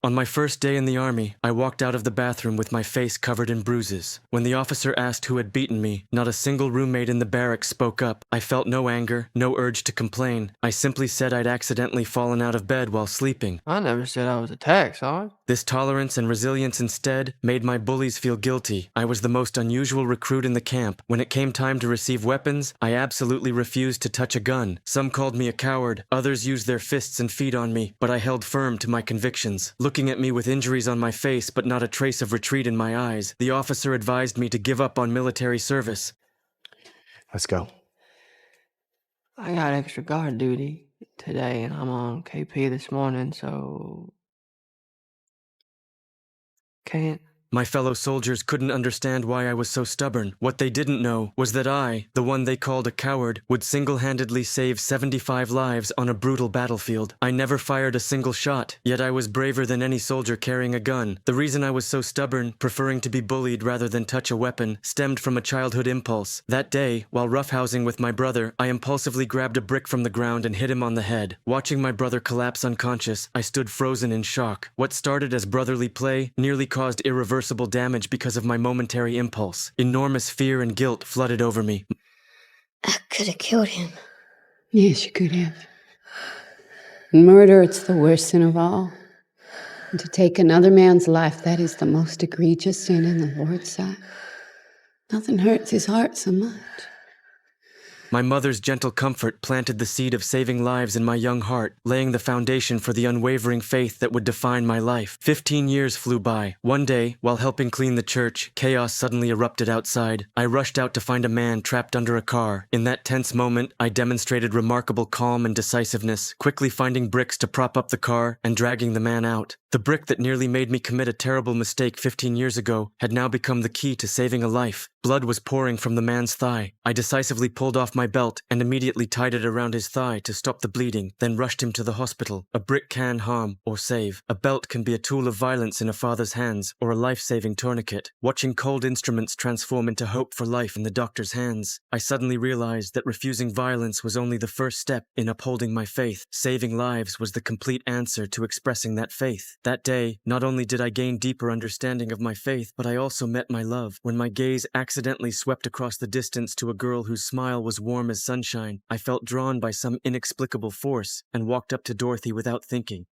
On my first day in the army, I walked out of the bathroom with my face covered in bruises. When the officer asked who had beaten me, not a single roommate in the barracks spoke up. I felt no anger, no urge to complain. I simply said I'd accidentally fallen out of bed while sleeping. I never said I was attacked, Sarge. This tolerance and resilience instead made my bullies feel guilty. I was the most unusual recruit in the camp. When it came time to receive weapons, I absolutely refused to touch a gun. Some called me a coward, others used their fists and feet on me, but I held firm to my convictions. Looking at me with injuries on my face but not a trace of retreat in my eyes, the officer advised me to give up on military service. Let's go. I got extra guard duty today, and I'm on KP this morning, so can't. My fellow soldiers couldn't understand why I was so stubborn. What they didn't know was that I, the one they called a coward, would single-handedly save 75 lives on a brutal battlefield. I never fired a single shot, yet I was braver than any soldier carrying a gun. The reason I was so stubborn, preferring to be bullied rather than touch a weapon, stemmed from a childhood impulse. That day, while roughhousing with my brother, I impulsively grabbed a brick from the ground and hit him on the head. Watching my brother collapse unconscious, I stood frozen in shock. What started as brotherly play nearly caused irreversible damage because of my momentary impulse. Enormous fear and guilt flooded over me. I could have killed him. Yes, you could have. Murder, it's the worst sin of all. And to take another man's life, that is the most egregious sin in the Lord's sight. Nothing hurts his heart so much. My mother's gentle comfort planted the seed of saving lives in my young heart, laying the foundation for the unwavering faith that would define my life. 15 years flew by. One day, while helping clean the church, chaos suddenly erupted outside. I rushed out to find a man trapped under a car. In that tense moment, I demonstrated remarkable calm and decisiveness, quickly finding bricks to prop up the car and dragging the man out. The brick that nearly made me commit a terrible mistake 15 years ago had now become the key to saving a life. Blood was pouring from the man's thigh. I decisively pulled off my belt and immediately tied it around his thigh to stop the bleeding, then rushed him to the hospital. A brick can harm or save. A belt can be a tool of violence in a father's hands or a life-saving tourniquet. Watching cold instruments transform into hope for life in the doctor's hands, I suddenly realized that refusing violence was only the first step in upholding my faith. Saving lives was the complete answer to expressing that faith. That day, not only did I gain deeper understanding of my faith, but I also met my love. When my gaze accidentally swept across the distance to a girl whose smile was warm as sunshine, I felt drawn by some inexplicable force and walked up to Dorothy without thinking.